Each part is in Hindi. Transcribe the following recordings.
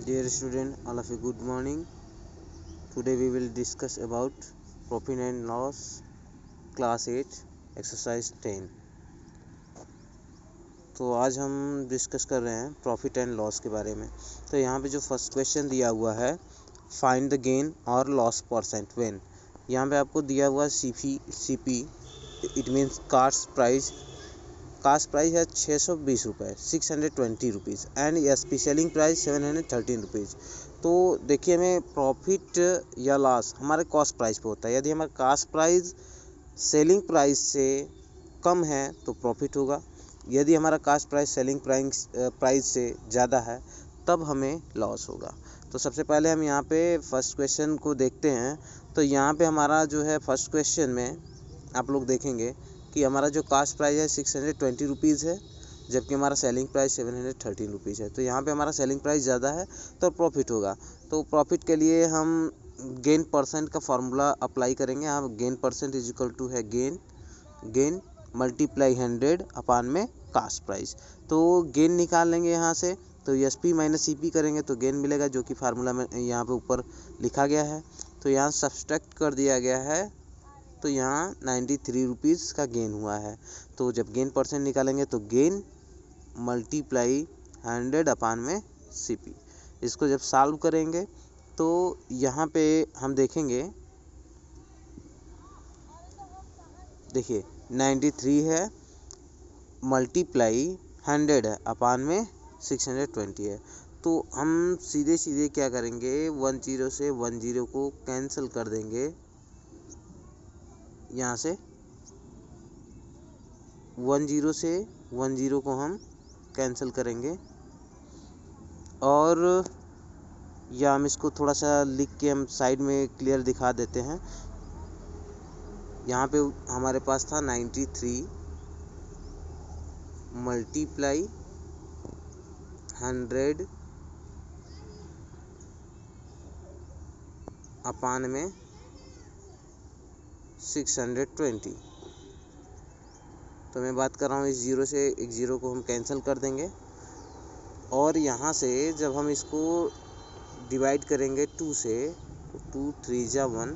Dear student, all of you good morning. Today we will discuss about profit and loss class 8 exercise 10. तो आज हम डिस्कस कर रहे हैं प्रॉफिट एंड लॉस के बारे में। तो यहाँ पे जो फर्स्ट क्वेश्चन दिया हुआ है, फाइंड द गेन और लॉस परसेंट व्हेन। यहाँ पे आपको दिया हुआ CP it means cost price है 620 रुपये 620 rupees and SP selling price 713 rupees. तो देखिए, हमें प्रॉफिट या लॉस हमारे कॉस्ट प्राइस पे होता है। यदि हमारा कॉस्ट प्राइस सेलिंग प्राइस से कम है तो प्रॉफिट होगा, यदि हमारा कॉस्ट प्राइस सेलिंग प्राइस से ज़्यादा है तब हमें लॉस होगा। तो सबसे पहले हम यहाँ पे फर्स्ट क्वेश्चन को देखते हैं। तो यहाँ पे हमारा जो है फर्स्ट क्वेश्चन में आप लोग देखेंगे कि हमारा जो कास्ट प्राइस है 620 रुपीज़ है, जबकि हमारा सेलिंग प्राइस 713 रुपीज़ है। तो यहाँ पे हमारा सेलिंग प्राइस ज़्यादा है तो प्रॉफिट होगा। तो प्रॉफिट के लिए हम गेन परसेंट का फार्मूला अप्लाई करेंगे। यहाँ gain percent is equal to है गेन मल्टीप्लाई 100 अपान में कास्ट प्राइस। तो गेन निकाल लेंगे यहाँ से, तो S P minus C P करेंगे तो गेन मिलेगा, जो कि फार्मूला में यहाँ पे ऊपर लिखा गया है। तो यहाँ सब्सट्रैक्ट कर दिया गया है, तो यहाँ 93 रुपीज़ का गेन हुआ है। तो जब गेन परसेंट निकालेंगे तो गेन मल्टीप्लाई 100 अपान में सीपी। इसको जब सॉल्व करेंगे तो यहाँ पे हम देखेंगे, देखिए 93 है मल्टीप्लाई 100 है अपान में 620 है। तो हम सीधे क्या करेंगे, 10 से 10 को कैंसिल कर देंगे। यहाँ से 10 से 10 को हम कैंसिल करेंगे, और या हम इसको थोड़ा सा लिख के हम साइड में क्लियर दिखा देते हैं। यहाँ पे हमारे पास था 93 मल्टीप्लाई 100 अपान में 620। तो मैं बात कर रहा हूँ इस जीरो से, एक जीरो को हम कैंसिल कर देंगे, और यहाँ से जब हम इसको डिवाइड करेंगे 2 से, 2 3 जा 1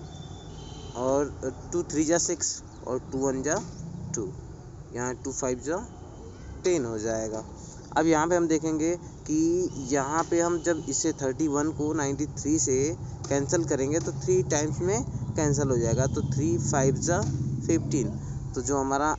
और 2 3 जा 6 और 2 1 जा 2, यहाँ 2 5 जा 10 हो जाएगा। अब यहाँ पे हम देखेंगे कि यहाँ पे हम जब इसे 31 को 93 से कैंसिल करेंगे तो 3 टाइम्स में कैंसिल हो जाएगा, तो 3 5 जा 15। तो जो हमारा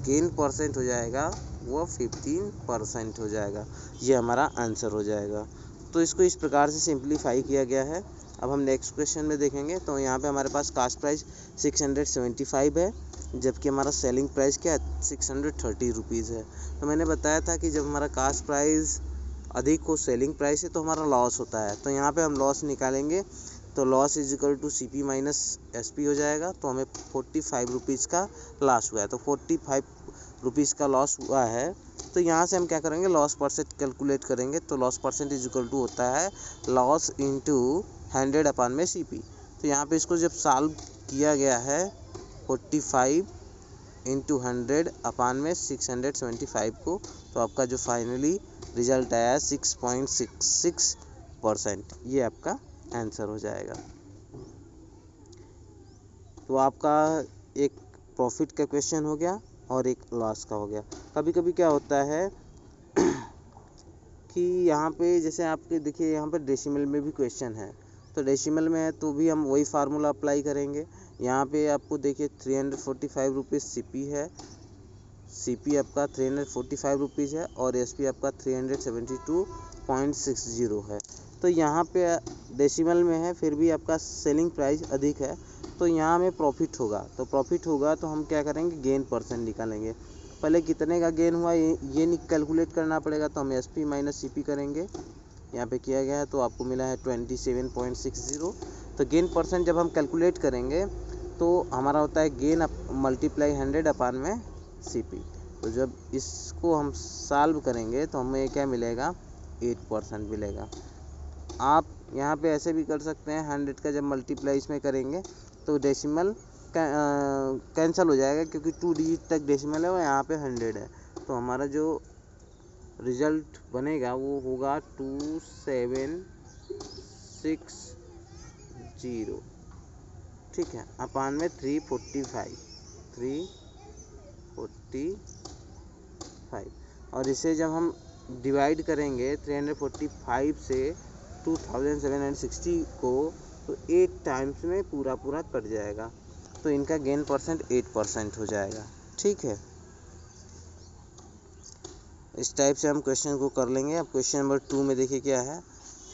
गेन परसेंट हो जाएगा वो 15% हो जाएगा। ये हमारा आंसर हो जाएगा। तो इसको इस प्रकार से सिंप्लीफाई किया गया है। अब हम नेक्स्ट क्वेश्चन में देखेंगे। तो यहाँ पे हमारे पास कास्ट प्राइस 675 है, जबकि हमारा सेलिंग प्राइस क्या है 630 रुपीज़ है। तो मैंने बताया था कि जब हमारा कास्ट प्राइस अधिक हो सेलिंग प्राइस से तो हमारा लॉस होता है। तो यहाँ पे हम लॉस निकालेंगे, तो loss is equal to C P minus S P हो जाएगा। तो हमें 45 रुपीज़ का लॉस हुआ है। तो 45 रुपीज़ का लॉस हुआ है। तो यहाँ से हम क्या करेंगे, लॉस परसेंट कैलकुलेट करेंगे। तो loss percent is equal to होता है लॉस इंटू 100 अपान में सी पी। तो यहाँ पे इसको जब सॉल्व किया गया है 45 इंटू 100 अपान में 675 को, तो आपका जो फाइनली रिजल्ट आया है 6.66%। ये आपका आंसर हो जाएगा। तो आपका एक प्रॉफिट का क्वेश्चन हो गया और एक लॉस का हो गया। कभी कभी क्या होता है कि यहाँ पे जैसे आपके देखिए यहाँ पर डेसिमल में भी क्वेश्चन है, तो डेसिमल में है तो भी हम वही फार्मूला अप्लाई करेंगे। यहाँ पे आपको देखिए 345 रुपीज़ सीपी है, सीपी आपका 345 रुपीज़ है, और एसपी आपका 372.60 है। तो यहाँ पे डेसिमल में है फिर भी आपका सेलिंग प्राइस अधिक है, तो यहाँ हमें प्रॉफिट होगा। तो प्रॉफिट होगा तो हम क्या करेंगे, गेन परसेंट निकालेंगे। पहले कितने का गेन हुआ ये कैलकुलेट करना पड़ेगा। तो हम S P minus C P करेंगे, यहाँ पे किया गया है, तो आपको मिला है 27.60। तो गेन परसेंट जब हम कैलकुलेट करेंगे तो हमारा होता है गेन मल्टीप्लाई 100 अपान में सी पी। तो जब इसको हम सॉल्व करेंगे तो हमें क्या मिलेगा, 8% मिलेगा। आप यहाँ पे ऐसे भी कर सकते हैं, 100 का जब मल्टीप्लाई इसमें करेंगे तो डेसिमल कैंसिल हो जाएगा, क्योंकि 2 डिजिट तक डेसिमल है और यहाँ पे 100 है। तो हमारा जो रिजल्ट बनेगा वो होगा 2760, ठीक है, अपान में 345, और इसे जब हम डिवाइड करेंगे 345 से 2760 को, तो 8 टाइम्स में पूरा कट जाएगा, तो इनका गेन परसेंट 8% हो जाएगा, ठीक है। इस टाइप से हम क्वेश्चन को कर लेंगे। अब क्वेश्चन नंबर 2 में देखिए क्या है,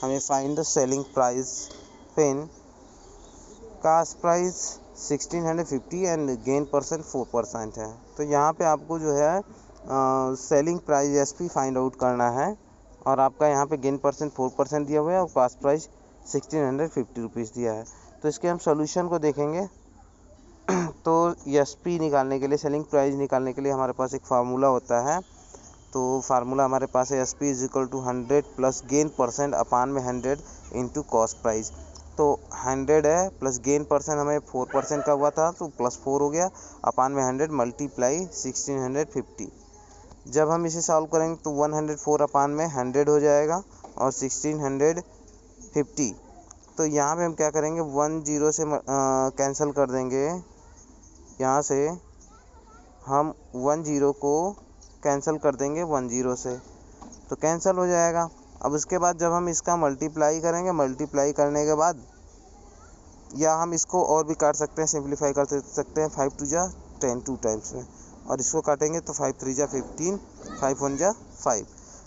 हमें find the selling price pen, cost price 1650 and gain percent 4% है। तो यहाँ पे आपको जो है selling price SP find out करना है, और आपका यहाँ पे गेन परसेंट 4% दिया हुआ है और कास्ट प्राइस 1650 रुपीज़ दिया है। तो इसके हम सॉल्यूशन को देखेंगे। तो एसपी निकालने के लिए, सेलिंग प्राइस निकालने के लिए हमारे पास एक फार्मूला होता है। तो फार्मूला हमारे पास है SP is equal to 100 plus gain percent upon में 100 इंटू कॉस्ट प्राइस। तो 100 है प्लस गेन परसेंट हमें 4% का हुआ था, तो प्लस 4 हो गया, अपान में 100 मल्टीप्लाई 1650। जब हम इसे सॉल्व करेंगे तो 104 अपान में 100 हो जाएगा और 1650। तो यहाँ पे हम क्या करेंगे, 10 से कैंसिल कर देंगे, यहाँ से हम 10 को कैंसिल कर देंगे 10 से, तो कैंसिल हो जाएगा। अब उसके बाद जब हम इसका मल्टीप्लाई करेंगे, मल्टीप्लाई करने के बाद या हम इसको और भी काट सकते हैं, सिंप्लीफाई कर सकते हैं, 5 2 जा 10 2 टाइम्स में, और इसको काटेंगे तो 5 3 जा 15, 5 1 जा 5।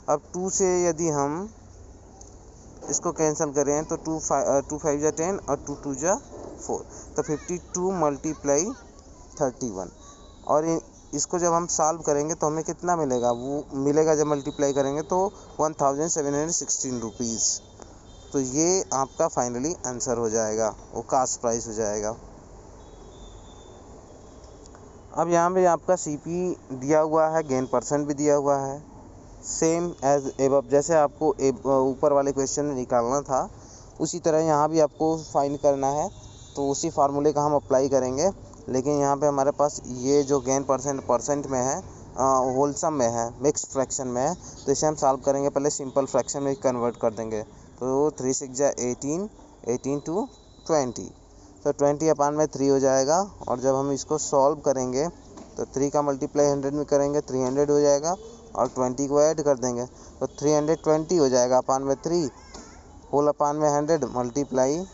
अब 2 से यदि हम इसको कैंसिल करें तो 2 5 जा 10 और 2 2 जा 4, तो 52 मल्टीप्लाई 31। और इसको जब हम सॉल्व करेंगे तो हमें कितना मिलेगा, वो मिलेगा जब मल्टीप्लाई करेंगे तो 1716 रुपीज़। तो ये आपका फाइनली आंसर हो जाएगा, वो कास्ट प्राइस हो जाएगा। अब यहाँ पे आपका सीपी दिया हुआ है, गेन परसेंट भी दिया हुआ है, सेम एज एबव, जैसे आपको ऊपर वाले क्वेश्चन में निकालना था उसी तरह यहाँ भी आपको फाइंड करना है। तो उसी फार्मूले का हम अप्लाई करेंगे, लेकिन यहाँ पे हमारे पास ये जो गेन परसेंट में है, होल सम में है, मिक्स फ्रैक्शन में है, तो इसे हम सॉल्व करेंगे, पहले सिंपल फ्रैक्शन में कन्वर्ट कर देंगे। तो 3 6 जा 18, 18 टू 20, तो 20 अपान में 3 हो जाएगा। और जब हम इसको सॉल्व करेंगे तो 3 का मल्टीप्लाई 100 में करेंगे, 300 हो जाएगा, और 20 को ऐड कर देंगे तो 320 हो जाएगा, अपान में 3, होल अपान में 100 मल्टीप्लाई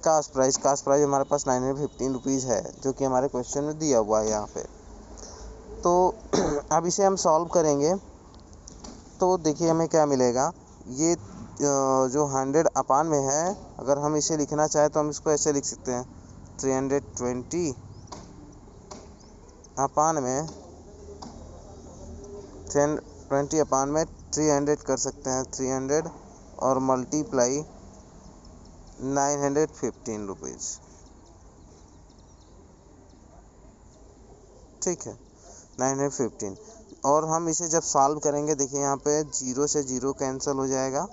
कास्ट प्राइस हमारे पास 915 रुपीज़ है, जो कि हमारे क्वेश्चन में दिया हुआ है यहाँ पे। तो अब इसे हम सॉल्व करेंगे तो देखिए हमें क्या मिलेगा, ये जो 100 अपान में है, अगर हम इसे लिखना चाहें तो हम इसको ऐसे लिख सकते हैं, 320 अपान में 320 अपान में 300 कर सकते हैं, 300 और मल्टीप्लाई 915 रुपीज़, ठीक है, 915। और हम इसे जब सॉल्व करेंगे, देखिए यहाँ पे 0 से 0 कैंसिल हो जाएगा,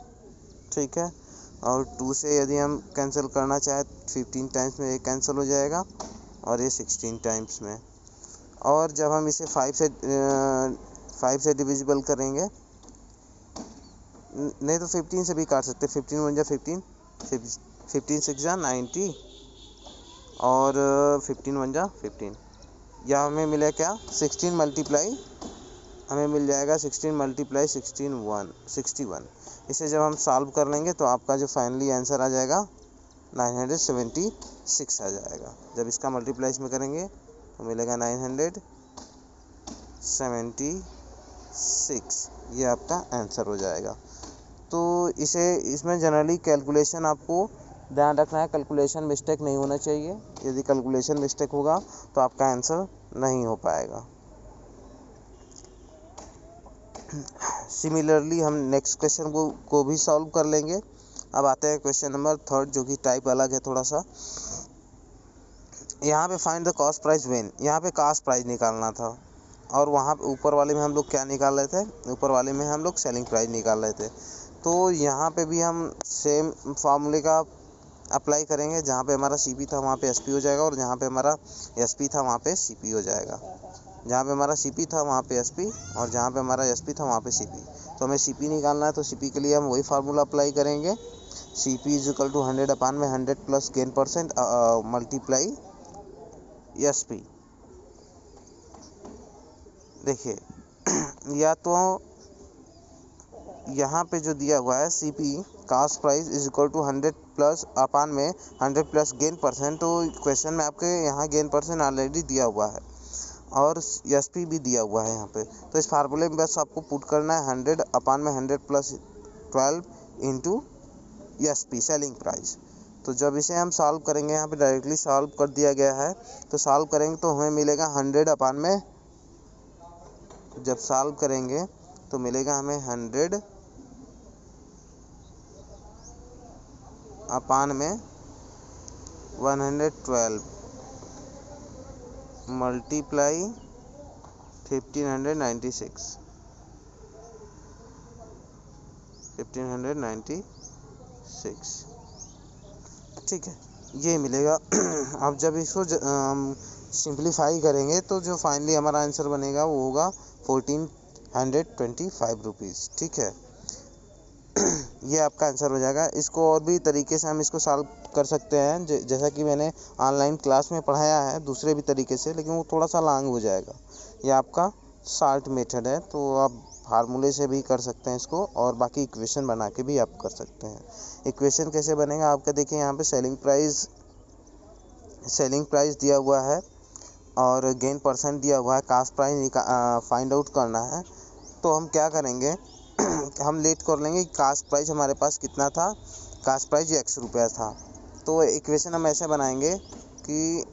ठीक है, और 2 से यदि हम कैंसिल करना चाहें 15 टाइम्स में ये कैंसिल हो जाएगा, और ये 16 टाइम्स में। और जब हम इसे 5 से डिविजिबल करेंगे, नहीं तो 15 से भी काट सकते, 15 1 जा 15, 15 6 जा 90, और 15 1 जा 15, या हमें मिले क्या, 16 मल्टीप्लाई हमें मिल जाएगा 16 मल्टीप्लाई 61। इसे जब हम सॉल्व कर लेंगे तो आपका जो फाइनली आंसर आ जाएगा 976 आ जाएगा। जब इसका मल्टीप्लाई इसमें करेंगे तो मिलेगा 976, ये आपका आंसर हो जाएगा। तो इसमें जनरली कैलकुलेशन आपको ध्यान रखना है, कैलकुलेशन मिस्टेक नहीं होना चाहिए। यदि कैलकुलेशन मिस्टेक होगा तो आपका आंसर नहीं हो पाएगा। सिमिलरली हम नेक्स्ट क्वेश्चन को भी सॉल्व कर लेंगे। अब आते हैं क्वेश्चन नंबर 3, जो कि टाइप अलग है थोड़ा सा। यहाँ पे find the cost price when, यहाँ पे कास्ट प्राइस निकालना था, और वहाँ पे ऊपर वाले में हम लोग क्या निकाल रहे थे, ऊपर वाले में हम लोग सेलिंग प्राइस निकाल रहे थे। तो यहाँ पे भी हम सेम फार्मूले का अप्लाई करेंगे, जहाँ पे हमारा सीपी था वहाँ पे एसपी हो जाएगा, और जहाँ पे हमारा एसपी था वहाँ पे सीपी हो जाएगा। जहाँ पे हमारा CP था वहाँ पे SP, और जहाँ पे हमारा SP था वहाँ पे CP। तो हमें CP निकालना है, तो CP के लिए हम वही फार्मूला अप्लाई करेंगे। CP is equal to 100 upon में 100 plus gain percent multiply SP। देखिए या तो यहाँ पे जो दिया हुआ है CP cost price is equal to 100 plus upon में 100 प्लस गेन परसेंट, तो क्वेश्चन में आपके यहाँ गेन परसेंट ऑलरेडी दिया हुआ है और SP भी दिया हुआ है यहाँ पे। तो इस फार्मूले में बस आपको पुट करना है 100 अपान में 100 plus 12 into SP selling price. तो जब इसे हम सॉल्व करेंगे, यहाँ पे डायरेक्टली सॉल्व कर दिया गया है, तो सॉल्व करेंगे तो हमें मिलेगा 100 अपान में, जब सॉल्व करेंगे तो मिलेगा हमें 100 अपान में 112 मल्टीप्लाई 1596। ठीक है, ये मिलेगा। अब जब इसको सिंप्लीफाई करेंगे तो जो फाइनली हमारा आंसर बनेगा वो होगा 1425 रुपीज़। ठीक है, ये आपका आंसर हो जाएगा। इसको और भी तरीके से हम इसको सॉल्व कर सकते हैं, जैसा कि मैंने ऑनलाइन क्लास में पढ़ाया है दूसरे भी तरीके से, लेकिन वो थोड़ा सा लॉन्ग हो जाएगा। ये आपका शॉर्ट मेथड है, तो आप फार्मूले से भी कर सकते हैं इसको, और बाकी इक्वेशन बना के भी आप कर सकते हैं। इक्वेशन कैसे बनेगा आपका, देखिए यहाँ पे सेलिंग प्राइस दिया हुआ है और गेन परसेंट दिया हुआ है, कास्ट प्राइस फाइंड आउट करना है। तो हम क्या करेंगे हम लेट कर लेंगे कि कास्ट प्राइस हमारे पास कितना था, कास्ट प्राइस x रुपया था। तो इक्वेशन हम ऐसे बनाएंगे कि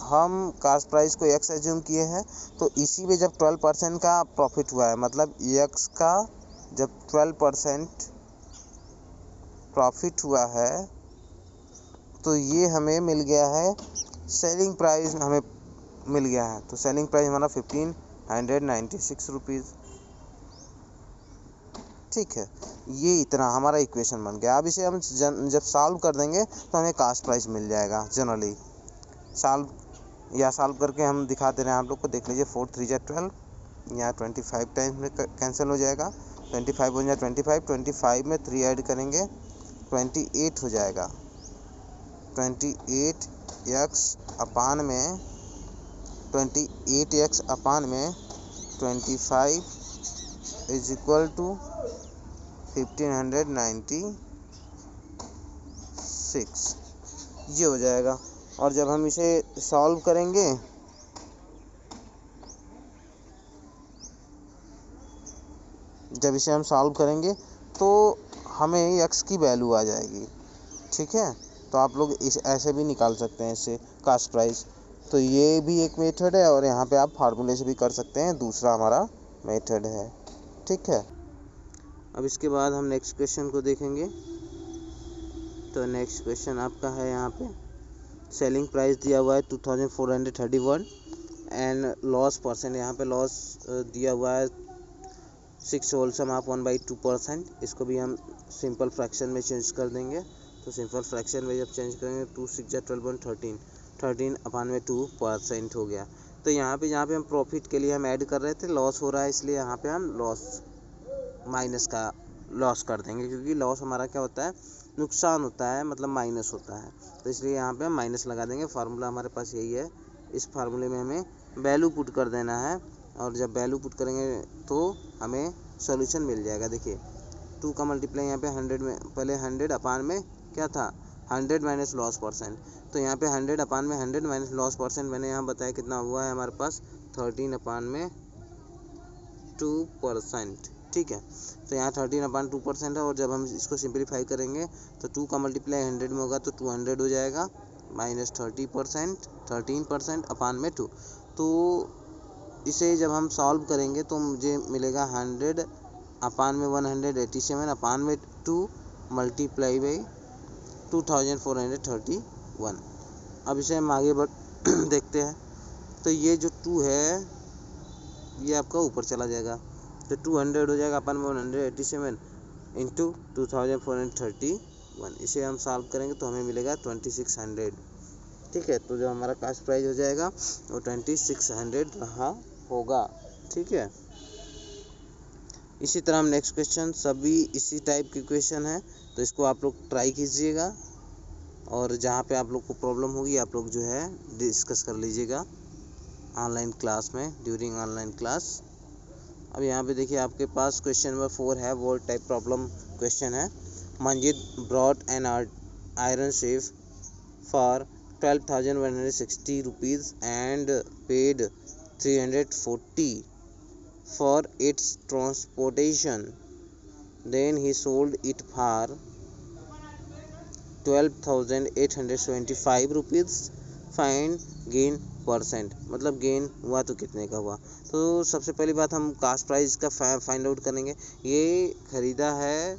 हम कास्ट प्राइस को x एज्यूम किए हैं, तो इसी में जब 12% का प्रॉफिट हुआ है, मतलब x का जब 12% प्रॉफिट हुआ है, तो ये हमें मिल गया है, सेलिंग प्राइस हमें मिल गया है। तो सेलिंग प्राइस हमारा 1596 रुपीज़। ठीक है, ये इतना हमारा इक्वेशन बन गया। अब इसे हम जब सॉल्व कर देंगे तो हमें कास्ट प्राइस मिल जाएगा। जनरली सॉल्व करके हम दिखा दे रहे हैं आप लोग को, देख लीजिए। 4 3 12, यहाँ 25 टाइम्स में कैंसिल हो जाएगा, 25 हो जाए 25 में 3 ऐड करेंगे 28 हो जाएगा। 28x अपान में 25 इज इक्वल टू 1596, ये हो जाएगा। और जब हम इसे सॉल्व करेंगे तो हमें x की वैल्यू आ जाएगी। ठीक है, तो आप लोग ऐसे भी निकाल सकते हैं इससे कास्ट प्राइस। तो ये भी एक मेथड है, और यहाँ पे आप फार्मूले से भी कर सकते हैं, दूसरा हमारा मेथड है। ठीक है, अब इसके बाद हम नेक्स्ट क्वेश्चन को देखेंगे। तो नेक्स्ट क्वेश्चन आपका है, यहाँ पे सेलिंग प्राइस दिया हुआ है 2431 एंड लॉस परसेंट, यहाँ पे लॉस दिया हुआ है 6 होल सम ऑफ 1/2%। इसको भी हम सिंपल फ्रैक्शन में चेंज कर देंगे। तो सिंपल फ्रैक्शन में जब चेंज करेंगे 2 6 12 13 अपान में 2% हो गया। तो यहाँ पे जहाँ पे हम प्रॉफिट के लिए हम ऐड कर रहे थे, लॉस हो रहा है, इसलिए यहाँ पे हम माइनस का लॉस कर देंगे, क्योंकि लॉस हमारा क्या होता है, नुकसान होता है, मतलब माइनस होता है। तो इसलिए यहाँ पे हम माइनस लगा देंगे। फार्मूला हमारे पास यही है। इस फार्मूले में हमें वैल्यू पुट कर देना है, और जब वैल्यू पुट करेंगे तो हमें सॉल्यूशन मिल जाएगा। देखिए 2 का मल्टीप्लाई यहाँ पे 100 में, पहले 100 अपान में क्या था, 100 माइनस लॉस परसेंट। तो यहाँ पे 100 अपान में 100 माइनस लॉस परसेंट मैंने यहाँ बताया कितना हुआ है हमारे पास, 13 अपान में 2%। ठीक है, तो यहाँ 13 अपान 2% है, और जब हम इसको सिंप्लीफाई करेंगे तो 2 का मल्टीप्लाई 100 में होगा तो 200 हो जाएगा, माइनस 13% अपान में 2। तो इसे जब हम सॉल्व करेंगे तो मुझे मिलेगा 100 अपान में 187 अपान में 2 मल्टीप्लाई बाई 2431। अब इसे हम आगे देखते हैं। तो ये जो 2 है ये आपका ऊपर चला जाएगा, तो 200 हो जाएगा अपन में 187 इंटू 2431। इसे हम सॉल्व करेंगे तो हमें मिलेगा 2600। ठीक है, तो जो हमारा कास्ट प्राइस हो जाएगा वो 2600 रहा होगा। ठीक है, इसी तरह हम नेक्स्ट क्वेश्चन, सभी इसी टाइप के क्वेश्चन हैं, तो इसको आप लोग ट्राई कीजिएगा और जहाँ पे आप लोग को प्रॉब्लम होगी आप लोग जो है डिस्कस कर लीजिएगा ऑनलाइन क्लास में, ड्यूरिंग ऑनलाइन क्लास। अब यहाँ पे देखिए आपके पास क्वेश्चन नंबर 4 है, वो टाइप प्रॉब्लम क्वेश्चन है। Manjit brought an iron chef for 12,160 rupees and paid 340 for its transportation. Then he sold it for 12,875 rupees. Find gain percent, मतलब गेन हुआ तो कितने का हुआ। तो सबसे पहली बात हम कास्ट प्राइस का फाइंड आउट करेंगे। ये ख़रीदा है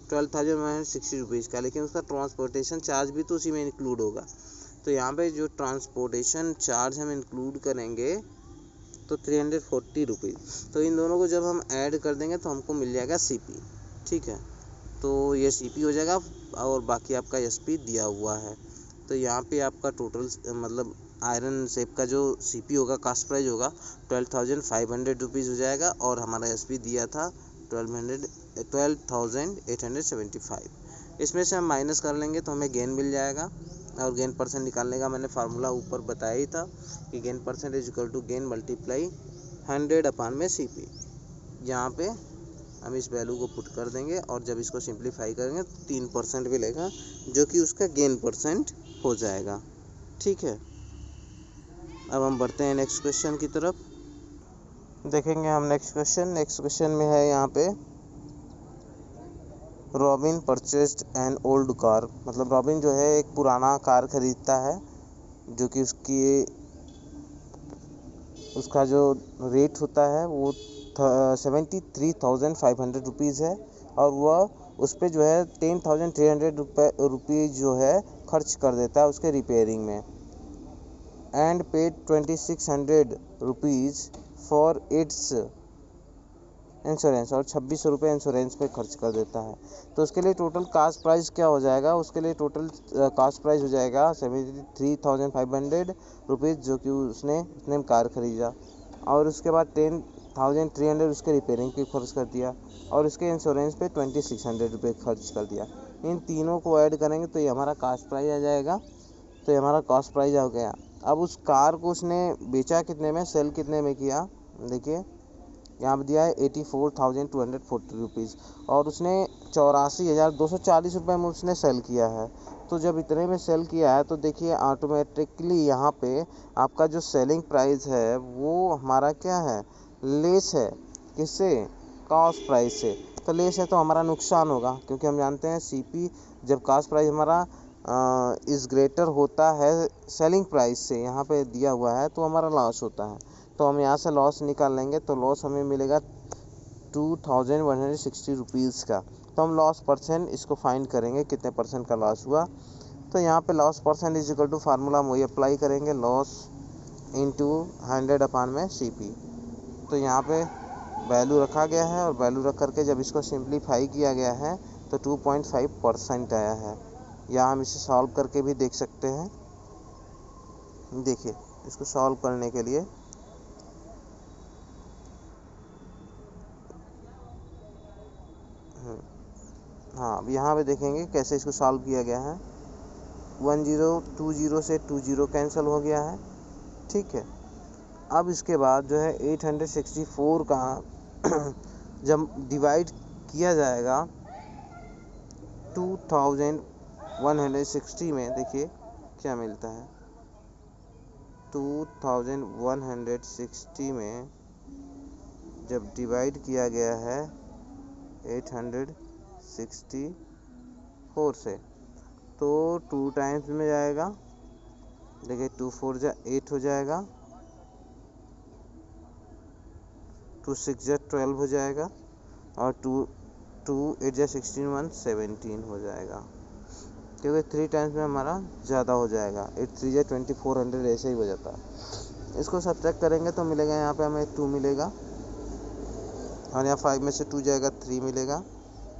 12,160 रुपीज़ का, लेकिन उसका ट्रांसपोर्टेशन चार्ज भी तो उसी में इंक्लूड होगा। तो यहाँ पे जो ट्रांसपोर्टेशन चार्ज हम इंक्लूड करेंगे तो 340 रुपीज़। तो इन दोनों को जब हम ऐड कर देंगे तो हमको मिल जाएगा सीपी। ठीक है, तो ये सीपी हो जाएगा और बाकी आपका एसपी दिया हुआ है। तो यहाँ पे आपका टोटल मतलब आयरन शेप का जो सीपी होगा, कास्ट प्राइस होगा 12,500 रुपीज़ हो जाएगा और हमारा एसपी दिया था 12,875। इसमें से हम माइनस कर लेंगे तो हमें गेन मिल जाएगा और गेन परसेंट निकालने का मैंने फार्मूला ऊपर बताया ही था कि gain percent is equal to gain multiply 100 upon में सीपी। यहाँ पे हम इस वैल्यू को पुट कर देंगे और जब इसको सिंप्लीफाई करेंगे तो 3% मिलेगा, जो कि उसका गेन परसेंट हो जाएगा। ठीक है, अब हम बढ़ते हैं नेक्स्ट क्वेश्चन की तरफ। देखेंगे हम नेक्स्ट क्वेश्चन में है यहाँ पे robin purchased an old car, मतलब रॉबिन जो है एक पुराना कार खरीदता है जो कि उसका जो रेट होता है वो 73,500 रुपीज़ है और वह उस पर जो है 10,300 रुपये जो है खर्च कर देता है उसके रिपेयरिंग में। And paid 2,600 rupees for its insurance, और 2,600 रुपये इंश्योरेंस पे खर्च कर देता है। तो उसके लिए टोटल कास्ट प्राइस क्या हो जाएगा, उसके लिए टोटल कास्ट प्राइस हो जाएगा 73,500 रुपीज़, जो कि उसने कार खरीदा और उसके बाद 10,300 उसके रिपेयरिंग पे खर्च कर दिया और उसके इंश्योरेंस पे 2,600 रुपये खर्च कर दिया। इन तीनों को ऐड करेंगे तो ये हमारा कास्ट प्राइस आ जाएगा। तो ये हमारा कास्ट प्राइस आ गया। अब उस कार को उसने बेचा कितने में, सेल कितने में किया, देखिए यहाँ पर दिया है 84,240 रुपीज़ और उसने 84,240 रुपये में उसने सेल किया है। तो जब इतने में सेल किया है तो देखिए ऑटोमेटिकली यहाँ पे आपका जो सेलिंग प्राइस है वो हमारा क्या है, लेस है, किससे, कास्ट प्राइस से। तो लेस है तो हमारा नुकसान होगा, क्योंकि हम जानते हैं सीपी जब कास्ट प्राइस हमारा इज़ ग्रेटर होता है सेलिंग प्राइस से, यहाँ पे दिया हुआ है, तो हमारा लॉस होता है। तो हम यहाँ से लॉस निकाल लेंगे तो लॉस हमें मिलेगा 2,160 रुपीज़ का। तो हम लॉस परसेंट इसको फाइंड करेंगे कितने परसेंट का लॉस हुआ। तो यहाँ पे loss percent is equal to formula हम वही अप्लाई करेंगे, लॉस इंटू 100 अपान में सीपी। तो यहाँ पे वैल्यू रखा गया है और वैल्यू रख करके जब इसको सिंप्लीफाई किया गया है तो 2.5% आया है। या हम इसे सॉल्व करके भी देख सकते हैं। देखिए इसको सॉल्व करने के लिए हाँ, अब यहाँ पे देखेंगे कैसे इसको सॉल्व किया गया है। 1020 से 20 कैंसिल हो गया है। ठीक है, अब इसके बाद जो है 864 का जब डिवाइड किया जाएगा 2160 में, देखिए क्या मिलता है। 2160 में जब डिवाइड किया गया है 864 से तो 2 टाइम्स में जाएगा। देखिए 2 4 जा 8 हो जाएगा, 2 6 जा 12 हो जाएगा और 2 8 जा 16 1 17 हो जाएगा, क्योंकि 3 टाइम्स में हमारा ज़्यादा हो जाएगा। 8 3 जा 2400 ऐसे ही हो जाता है। इसको सब्ट्रैक्ट करेंगे तो मिलेगा यहाँ पे हमें 2 मिलेगा और यहाँ 5 में से 2 जाएगा 3 मिलेगा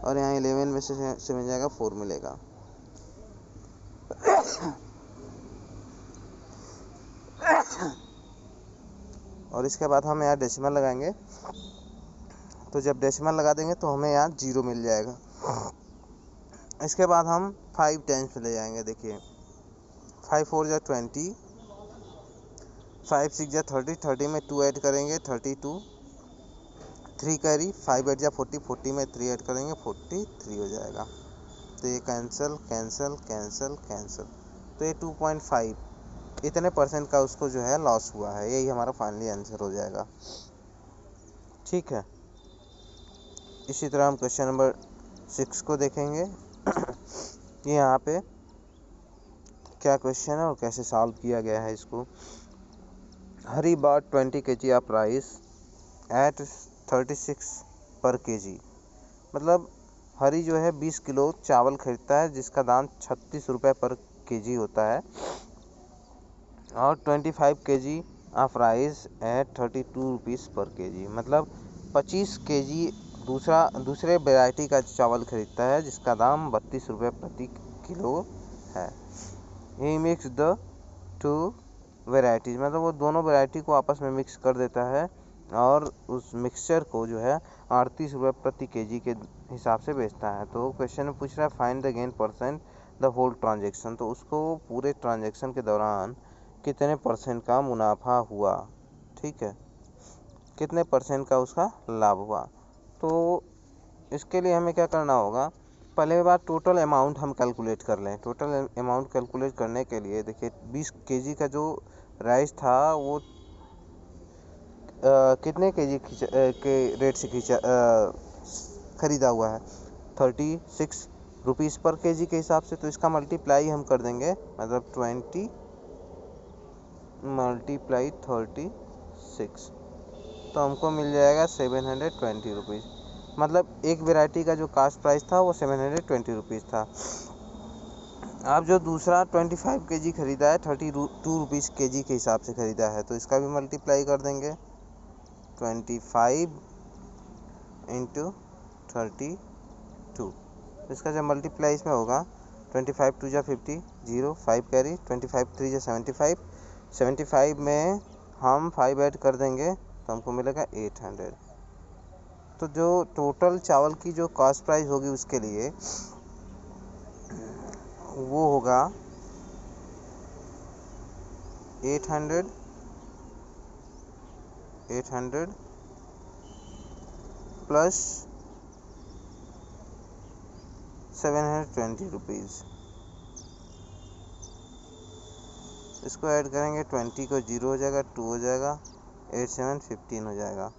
और यहाँ 11 में से 7 जाएगा 4 मिलेगा। और इसके बाद हम यहाँ डेसिमल लगाएंगे। तो जब डेसिमल लगा देंगे तो हमें यहाँ 0 मिल जाएगा। इसके बाद हम 5 टाइम्स पे ले जाएंगे। देखिए 5 4 जा 20, 5 6 जा 30, 30 में 2 ऐड करेंगे 32, 3 कैरी, 5 8 जा 40, 40 में 3 ऐड करेंगे 43 हो जाएगा। तो ये कैंसिल कैंसिल कैंसिल कैंसिल, तो ये 2.5 इतने % का उसको जो है लॉस हुआ है। यही हमारा फाइनली आंसर हो जाएगा। ठीक है, इसी तरह हम क्वेश्चन नंबर 6 को देखेंगे कि यहाँ पे क्या क्वेश्चन है और कैसे सॉल्व किया गया है इसको। Hari bought 20 kg of rice at 36 पर kg। मतलब हरी जो है 20 किलो चावल खरीदता है जिसका दाम 36 रुपये पर kg होता है, और 25 kg of rice at 32 rupees per kg। मतलब 25 kg दूसरे वैरायटी का चावल खरीदता है जिसका दाम 32 रुपये प्रति किलो है। ही मिक्स द 2 वैरायटीज़, मतलब वो दोनों वैरायटी को आपस में मिक्स कर देता है और उस मिक्सचर को जो है 38 रुपये प्रति kg के हिसाब से बेचता है। तो क्वेश्चन में पूछ रहा है find the gain % the whole transaction. तो उसको पूरे ट्रांजेक्शन के दौरान कितने % का मुनाफा हुआ, ठीक है, कितने % का उसका लाभ हुआ। तो इसके लिए हमें क्या करना होगा, पहले बार टोटल अमाउंट हम कैलकुलेट कर लें। टोटल अमाउंट कैलकुलेट करने के लिए देखिए 20 kg का जो राइस था वो कितने kg के रेट से खरीदा हुआ है, 36 रुपीज़ पर kg के हिसाब से। तो इसका मल्टीप्लाई हम कर देंगे, मतलब 20 मल्टीप्लाई 36, तो हमको मिल जाएगा 720 रुपीज़। मतलब एक वैरायटी का जो कास्ट प्राइस था वो 720 रुपीज़ था। अब जो दूसरा 25 kg खरीदा है 32 रुपीज़ kg के हिसाब से खरीदा है, तो इसका भी मल्टीप्लाई कर देंगे 25 इंटू 32। इसका जब मल्टीप्लाई इसमें होगा 25 2 जा 50, 0 5 कैरी, 25 3 जा 75, 75 में हम 5 ऐड कर देंगे तो हमको मिलेगा 800। तो जो टोटल चावल की जो कॉस्ट प्राइस होगी उसके लिए वो होगा 800 प्लस 720 रुपीज़। इसको ऐड करेंगे 20 को 0 हो जाएगा, 2 हो जाएगा, 8 7 15 हो जाएगा।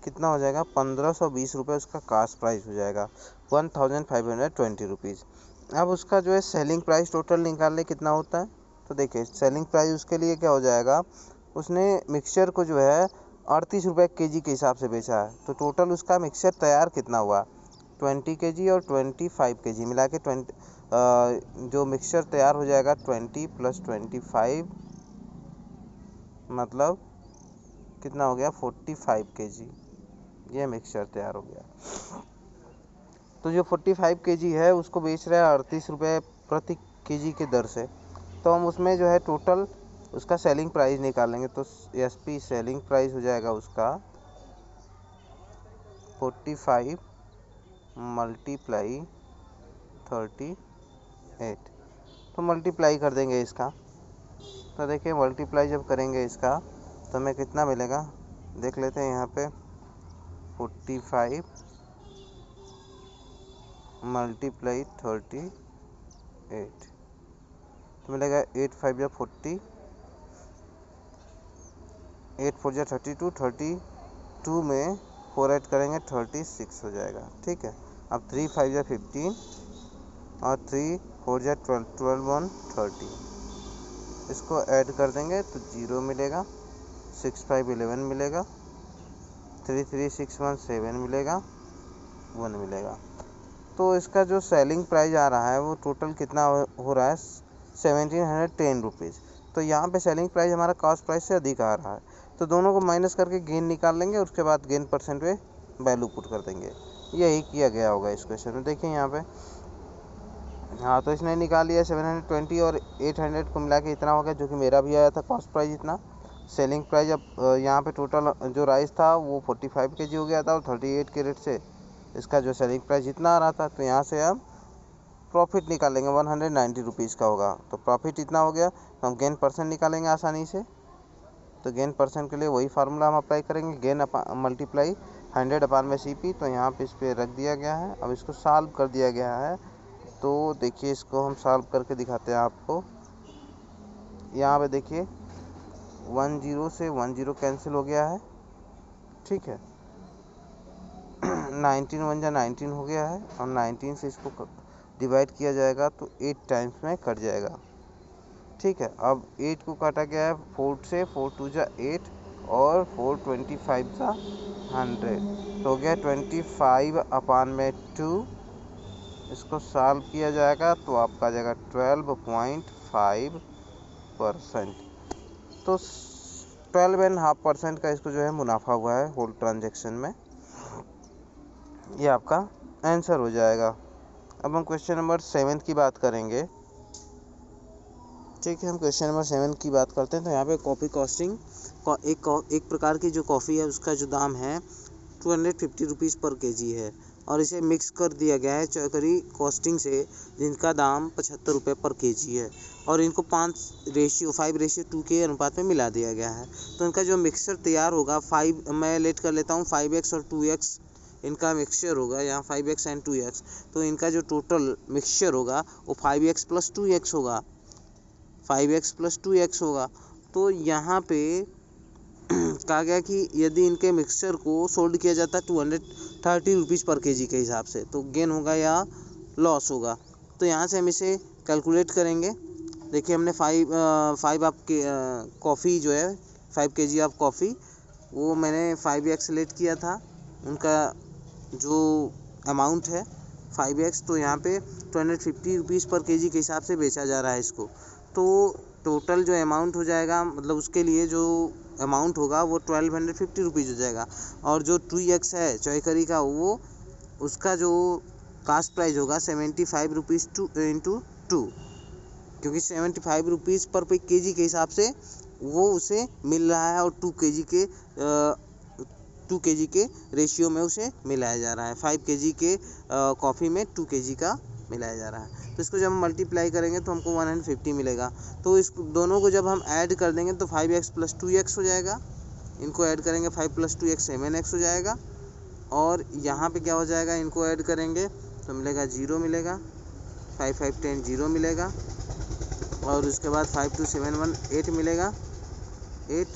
कितना हो जाएगा, 1520 रुपये उसका कास्ट प्राइस हो जाएगा, 1520 रुपीज़। अब उसका जो है सेलिंग प्राइस टोटल निकालने कितना होता है, तो देखिए सेलिंग प्राइस उसके लिए क्या हो जाएगा, उसने मिक्सचर को जो है 38 रुपये kg के हिसाब से बेचा है। तो टोटल उसका मिक्सचर तैयार कितना हुआ, 20 kg और 25 kg मिला के जो मिक्सचर तैयार हो जाएगा 20 + 25, मतलब कितना हो गया 45 kg। ये मिक्सचर तैयार हो गया। तो जो 45 kg है उसको बेच रहा है 38 रुपये प्रति kg के दर से। तो हम उसमें जो है टोटल उसका सेलिंग प्राइस निकालेंगे। तो SP सेलिंग प्राइस हो जाएगा उसका 45 मल्टीप्लाई 38। तो मल्टीप्लाई कर देंगे इसका। तो देखिए मल्टीप्लाई जब करेंगे इसका तो हमें कितना मिलेगा, देख लेते हैं यहाँ पे 45 मल्टीप्लाई 38 तो मिलेगा 8 5 या 40, 8 4 या 32, 32 में 4 ऐड करेंगे 36 हो जाएगा। ठीक है, अब 3 5 या 15 और 3 4 या 12, 12 1 30, इसको ऐड कर देंगे तो 0 मिलेगा, 6 5 11 मिलेगा, 3 3 6 1 7 मिलेगा, 1 मिलेगा। तो इसका जो सेलिंग प्राइस आ रहा है वो टोटल कितना हो रहा है 1710 रुपीज़। तो यहाँ पे सेलिंग प्राइस हमारा कॉस्ट प्राइस से अधिक आ रहा है। तो दोनों को माइनस करके गेन निकाल लेंगे, उसके बाद गेन % पे वैल्यू पुट कर देंगे। यही किया गया होगा इस क्वेश्चन में। देखिए यहाँ पे, हाँ तो इसने निकाल लिया 720 और 800 को मिला के इतना हो गया, जो कि मेरा भी आया था कॉस्ट प्राइस इतना सेलिंग प्राइस अब यहाँ पे टोटल जो राइस था वो 45 kg हो गया था और 38 के रेट से इसका जो सेलिंग प्राइस जितना आ रहा था, तो यहाँ से हम प्रॉफिट निकालेंगे 190 रुपीज़ का होगा। तो प्रॉफिट इतना हो गया, तो हम गेन परसेंट निकालेंगे आसानी से। तो गेन परसेंट के लिए वही फार्मूला हम अप्लाई करेंगे, गेन मल्टीप्लाई 100 अपान में CP। तो यहाँ पे इस पर रख दिया गया है। अब इसको सॉल्व कर दिया गया है। तो देखिए इसको हम सॉल्व करके दिखाते हैं आपको। यहाँ पे देखिए 10 से 10 कैंसिल हो गया है, ठीक है। 19 1 जा 19 हो गया है और 19 से इसको डिवाइड किया जाएगा तो 8 टाइम्स में कट जाएगा, ठीक है। अब 8 को काटा गया है 4 से, 4 2 जा 8 और 4 25 जा 100, तो हो गया 25 अपान में 2। इसको सॉल्व किया जाएगा तो आपका आ जाएगा 12.5%। तो 12.5% का इसको जो है मुनाफा हुआ है होल ट्रांजैक्शन में। ये आपका आंसर हो जाएगा। अब हम क्वेश्चन नंबर 7 की बात करेंगे, ठीक है। हम क्वेश्चन नंबर 7 की बात करते हैं। तो यहाँ पे कॉफ़ी कॉस्टिंग एक प्रकार की जो कॉफ़ी है उसका जो दाम है 250 रुपीज़ पर केजी है और इसे मिक्स कर दिया गया है चौकरी कॉस्टिंग से, जिनका दाम 75 रुपये पर केजी है और इनको 5:2 के अनुपात में मिला दिया गया है। तो इनका जो मिक्सचर तैयार होगा मैं लेट कर लेता हूँ 5x और 2x इनका मिक्सचर होगा, यहाँ 5x एंड 2x। तो इनका जो टोटल मिक्सचर होगा वो 5x + 2x होगा, 5x + 2x होगा। तो यहाँ पे कहा गया कि यदि इनके मिक्सचर को सोल्ड किया जाता है 230 रुपीज़ पर केजी के हिसाब से, तो गेन होगा या लॉस होगा। तो यहाँ से हम इसे कैलकुलेट करेंगे। देखिए हमने 5 आपके कॉफ़ी जो है 5 kg ऑफ कॉफ़ी वो मैंने 5x सेलेक्ट किया था, उनका जो अमाउंट है 5x। तो यहाँ पे 250 रुपीज़ पर केजी के हिसाब से बेचा जा रहा है इसको। तो टोटल जो अमाउंट हो जाएगा, मतलब उसके लिए जो अमाउंट होगा वो 1250 रुपीज़ हो जाएगा। और जो 2x है चौकरी का, वो उसका जो कास्ट प्राइस होगा 75 रुपीज़ इंटू 2, क्योंकि 75 रुपीज़ पर केजी के हिसाब से वो उसे मिल रहा है और 2 kg के रेशियो में उसे मिलाया जा रहा है। 5 kg के कॉफ़ी में 2 kg का मिलाया जा रहा है। तो इसको जब हम मल्टीप्लाई करेंगे तो हमको 150 मिलेगा। तो इस दोनों को जब हम ऐड कर देंगे तो 5x + 2x हो जाएगा। इनको ऐड करेंगे 5 + 2x 7x हो जाएगा। और यहाँ पे क्या हो जाएगा, इनको ऐड करेंगे तो मिलेगा 0 मिलेगा, 5 5 10 0 मिलेगा। और उसके बाद 5 2 7 1 8 मिलेगा, 8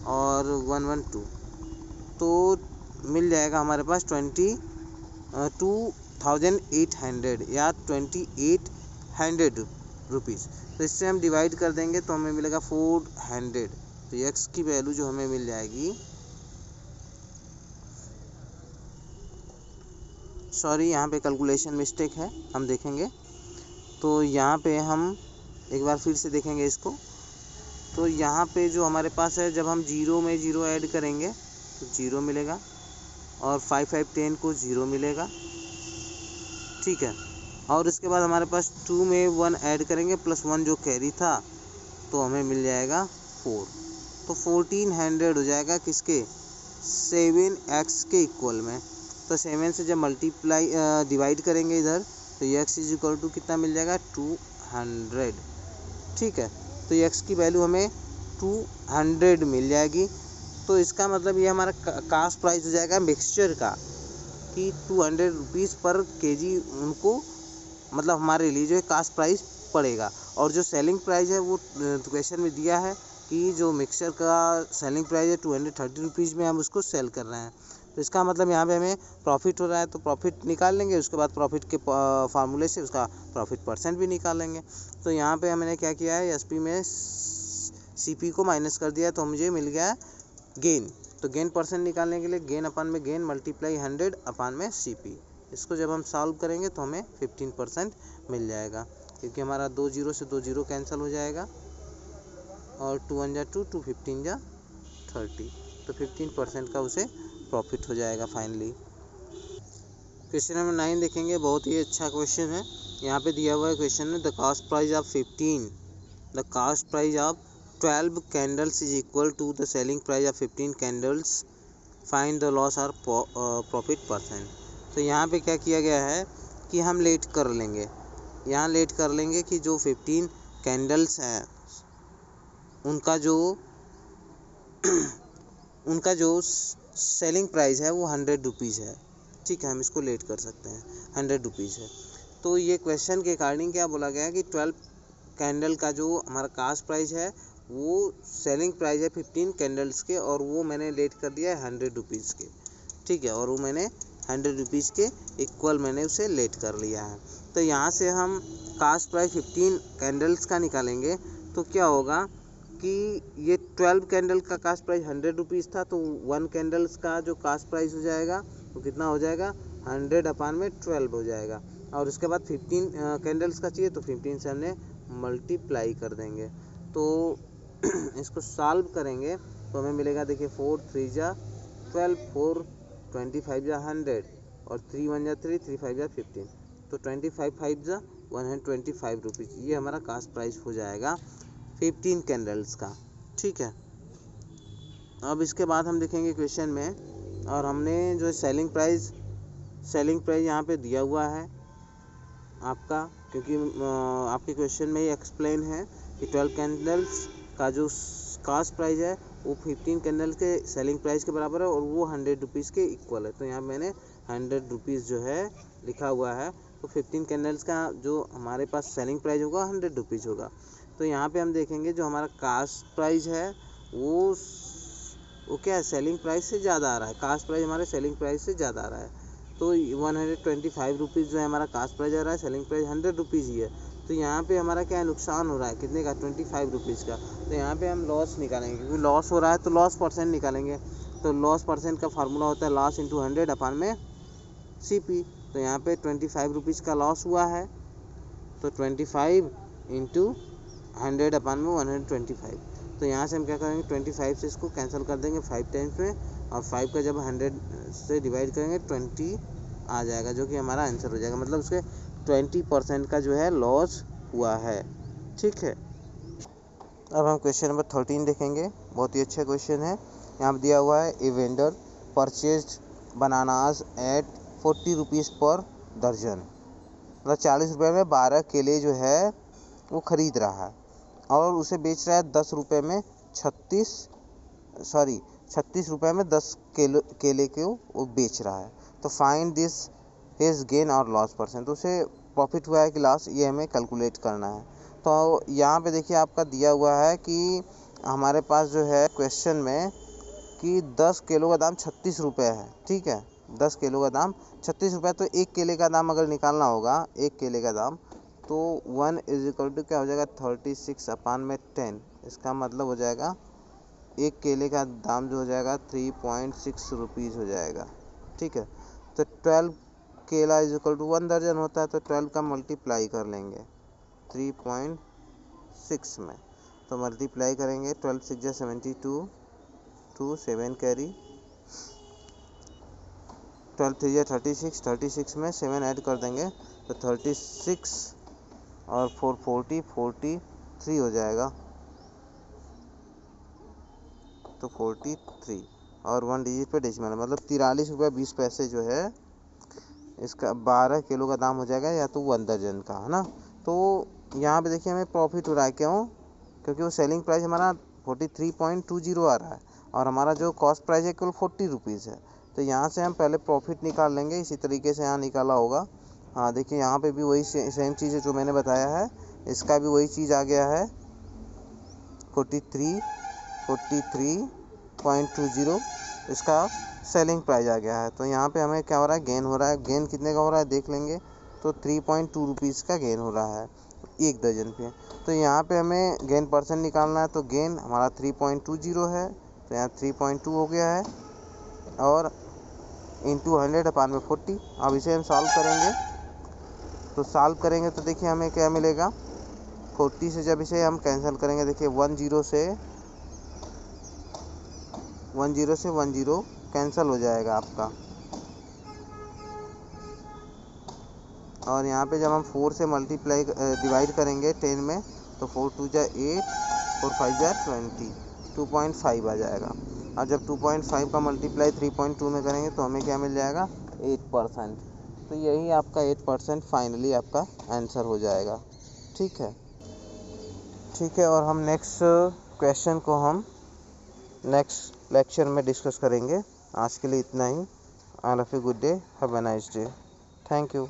और 1 1 2, तो मिल जाएगा हमारे पास 2800 या 2800 रुपीज़। तो इससे हम डिवाइड कर देंगे तो हमें मिलेगा 400। तो x की वैल्यू जो हमें मिल जाएगी, सॉरी यहाँ पे कैलकुलेशन मिस्टेक है, हम देखेंगे। तो यहाँ पे हम एक बार फिर से देखेंगे इसको। तो यहाँ पे जो हमारे पास है, जब हम 0 में 0 ऐड करेंगे तो 0 मिलेगा और 5 5 10 को 0 मिलेगा, ठीक है। और इसके बाद हमारे पास 2 में 1 ऐड करेंगे प्लस 1 जो कैरी था, तो हमें मिल जाएगा 4। तो 1400 हो जाएगा किसके, 7x के इक्वल में। तो 7 से जब मल्टीप्लाई डिवाइड करेंगे इधर, तो x = कितना मिल जाएगा, 200, ठीक है। तो x की वैल्यू हमें 200 मिल जाएगी। तो इसका मतलब ये हमारा कास्ट प्राइस हो जाएगा मिक्सचर का कि 200 रुपीज़ पर केजी उनको, मतलब हमारे लिए जो है कास्ट प्राइस पड़ेगा। और जो सेलिंग प्राइस है वो क्वेश्चन में दिया है कि जो मिक्सचर का सेलिंग प्राइस है 230 रुपीज़ में हम उसको सेल कर रहे हैं। तो इसका मतलब यहाँ पे हमें प्रॉफिट हो रहा है, तो प्रॉफिट निकाल लेंगे। उसके बाद प्रॉफिट के फार्मूले से उसका प्रॉफिट % भी निकाल लेंगे। तो यहाँ पे हमने क्या किया है, SP में CP को माइनस कर दिया, तो मुझे मिल गया गेन। तो गेन % निकालने के लिए गेन अपान में गेन मल्टीप्लाई 100 अपान में CP। इसको जब हम सॉल्व करेंगे तो हमें 15% मिल जाएगा, क्योंकि हमारा 2 0 से 2 0 कैंसिल हो जाएगा और 2 1 जा 2, 2 15 जा 30। तो 15% का उसे प्रॉफिट हो जाएगा फाइनली। क्वेश्चन नंबर 9 देखेंगे, बहुत ही अच्छा क्वेश्चन है। यहाँ पे दिया हुआ है क्वेश्चन में, the cost price of 15, the cost price of 12 candles is equal to the selling price of 15 candles, find the loss और प्रॉफिट परसेंट। तो यहाँ पे क्या किया गया है कि हम लेट कर लेंगे, यहाँ लेट कर लेंगे कि जो 15 कैंडल्स हैं उनका जो सेलिंग प्राइस है वो 100 रुपीज़ है। ठीक है, हम इसको लेट कर सकते हैं, 100 रुपीज़ है। तो ये क्वेश्चन के अकॉर्डिंग क्या बोला गया है कि 12 कैंडल का जो हमारा कास्ट प्राइस है वो सेलिंग प्राइस है 15 कैंडल्स के, और वो मैंने लेट कर दिया है 100 रुपीज़ के। ठीक है, और वो मैंने 100 रुपीज़ के इक्वल मैंने उसे लेट कर लिया है। तो यहाँ से हम कास्ट प्राइस 15 कैंडल्स का निकालेंगे तो क्या होगा कि ये 12 कैंडल का कास्ट प्राइस 100 रुपीज़ था, तो 1 कैंडल्स का जो कास्ट प्राइस हो जाएगा वो कितना हो जाएगा, 100/12 हो जाएगा। और उसके बाद 15 कैंडल्स का चाहिए तो 15 से हमने मल्टीप्लाई कर देंगे। तो इसको सॉल्व करेंगे तो हमें मिलेगा, देखिए 4 3 जा 12, 4 25 जा 100, और 3 1 जा 3, 3 5 जा 15, तो 25 5 जा 125 रुपीज़। ये हमारा कास्ट प्राइस हो जाएगा 15 कैंडल्स का। ठीक है, अब इसके बाद हम देखेंगे क्वेश्चन में, और हमने जो सेलिंग प्राइस यहाँ पे दिया हुआ है आपका, क्योंकि आपके क्वेश्चन में ये एक्सप्लेन है कि 12 कैंडल्स का जो कास्ट प्राइस है वो 15 कैंडल के सेलिंग प्राइस के बराबर है, और वो 100 रुपीज़ के इक्वल है। तो यहाँ मैंने 100 रुपीज़ जो है लिखा हुआ है। तो 15 कैंडल्स का जो हमारे पास सेलिंग प्राइस होगा 100 रुपीज़ होगा। तो यहाँ पे हम देखेंगे जो हमारा कास्ट प्राइस है वो क्या है, सेलिंग प्राइस से ज़्यादा आ रहा है। कास्ट प्राइस हमारे सेलिंग प्राइस से ज़्यादा आ रहा है, तो 125 रुपीज़ जो है हमारा कास्ट प्राइस आ रहा है, सेलिंग प्राइस 100 रुपीज़ ही है। तो यहाँ पे हमारा क्या है, नुकसान हो रहा है, कितने का, 25 रुपीज़ का। तो यहाँ पे हम लॉस निकालेंगे, क्योंकि लॉस हो रहा है तो लॉस परसेंट निकालेंगे। तो लॉस परसेंट का फार्मूला होता है लॉस इंटू 100/CP। तो यहाँ पे 25 रुपीज़ का लॉस हुआ है, तो 25 इंटू 100/125। तो यहाँ से हम क्या करेंगे, 25 से इसको कैंसिल कर देंगे 5 टाइम्स में, और 5 का जब 100 से डिवाइड करेंगे 20 आ जाएगा, जो कि हमारा आंसर हो जाएगा। मतलब उसके 20% का जो है लॉस हुआ है। ठीक है, अब हम क्वेश्चन नंबर 13 देखेंगे। बहुत ही अच्छा क्वेश्चन है। यहाँ पर दिया हुआ है, a vendor purchased bananas at 40 rupees per दर्जन, मतलब 40 रुपये में 12 केले जो है वो ख़रीद रहा है, और उसे बेच रहा है 10 रुपये में 36 रुपये में 10 केले को वो बेच रहा है। तो फाइंड दिस हिज गेन और लॉस परसेंट। तो उसे प्रॉफिट हुआ है कि लॉस, ये हमें कैलकुलेट करना है। तो यहाँ पे देखिए आपका दिया हुआ है कि हमारे पास जो है क्वेश्चन में कि 10 किलो का दाम 36 रुपये है। ठीक है, 10 किलो का दाम 36 रुपये। तो एक केले का दाम अगर निकालना होगा, एक केले का दाम, तो 1 = क्या हो जाएगा, 36/10। इसका मतलब हो जाएगा एक केले का दाम जो हो जाएगा 3.6 रुपीज़ हो जाएगा। ठीक है, तो 12 केला = 1 दर्जन होता है, तो 12 का मल्टीप्लाई कर लेंगे 3.6 में। तो मल्टीप्लाई करेंगे, 12 6 जा 72, 2 7 कैरी, 12 3 जा 36, 36 में 7 ऐड कर देंगे तो 36 और 4 43 हो जाएगा। तो 43 और 1 डिजिट पे डेसिमल, मतलब 43 रुपये 20 पैसे जो है इसका 12 किलो का दाम हो जाएगा, या तो 1 दर्जन का, है ना। तो यहाँ पे देखिए हमें प्रॉफिट हो रहा है, क्यों, क्योंकि वो सेलिंग प्राइस हमारा 43.20 आ रहा है, और हमारा जो कॉस्ट प्राइस है केवल 40 रुपीज़ है। तो यहाँ से हम पहले प्रॉफिट निकाल लेंगे, इसी तरीके से यहाँ निकाला होगा। हाँ देखिए, यहाँ पे भी वही सेम चीज़ है जो मैंने बताया है, इसका भी वही चीज़ आ गया है, 43.20 इसका सेलिंग प्राइस आ गया है। तो यहाँ पे हमें क्या हो रहा है, गेन हो रहा है। गेन कितने का हो रहा है देख लेंगे, तो 3.2 रुपीज़ का गेन हो रहा है एक दर्जन पे। तो यहाँ पे हमें गेन परसेंट निकालना है, तो गेन हमारा 3.20 है, तो यहाँ 3.2 हो गया है, और इंटू 100/40। अब इसे हम सॉल्व करेंगे, तो देखिए हमें क्या मिलेगा, 40 से जब इसे हम कैंसिल करेंगे, देखिए 10 से 10 कैंसिल हो जाएगा आपका, और यहाँ पे जब हम 4 से डिवाइड करेंगे 10 में, तो 4 2 जा 8, 4 5 जार 20, 2.5 आ जाएगा। और जब 2.5 का मल्टीप्लाई 3.2 में करेंगे तो हमें क्या मिल जाएगा, 8%। तो यही आपका 8% फाइनली आपका आंसर हो जाएगा। ठीक है, ठीक है। और हम नेक्स्ट क्वेश्चन को हम नेक्स्ट लेक्चर में डिस्कस करेंगे। आज के लिए इतना ही। All of you good day, have a nice day. Thank you.